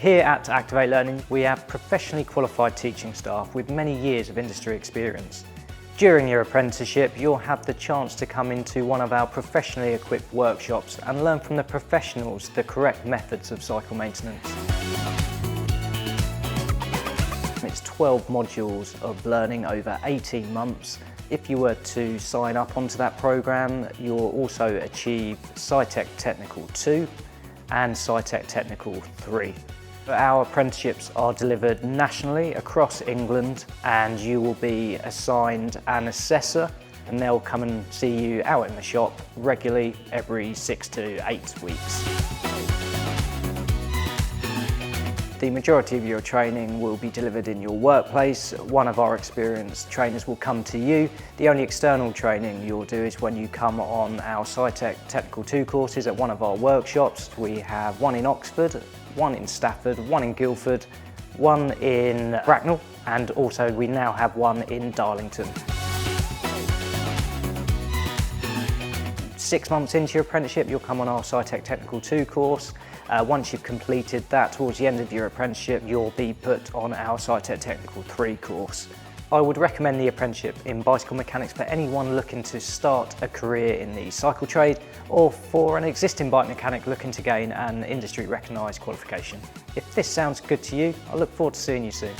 Here at Activate Learning, we have professionally qualified teaching staff with many years of industry experience. During your apprenticeship, you'll have the chance to come into one of our professionally equipped workshops and learn from the professionals the correct methods of cycle maintenance. It's 12 modules of learning over 18 months. If you were to sign up onto that programme, you'll also achieve SciTech Technical 2 and SciTech Technical 3. Our apprenticeships are delivered nationally across England, and you will be assigned an assessor, and they'll come and see you out in the shop regularly every 6 to 8 weeks. The majority of your training will be delivered in your workplace. One of our experienced trainers will come to you. The only external training you'll do is when you come on our SciTech Technical 2 courses at one of our workshops. We have one in Oxford, one in Stafford, one in Guildford, one in Bracknell, and also we now have one in Darlington. 6 months into your apprenticeship, you'll come on our SciTech Technical 2 course. Once you've completed that, towards the end of your apprenticeship, you'll be put on our SciTech Technical 3 course. I would recommend the apprenticeship in bicycle mechanics for anyone looking to start a career in the cycle trade, or for an existing bike mechanic looking to gain an industry recognised qualification. If this sounds good to you, I look forward to seeing you soon.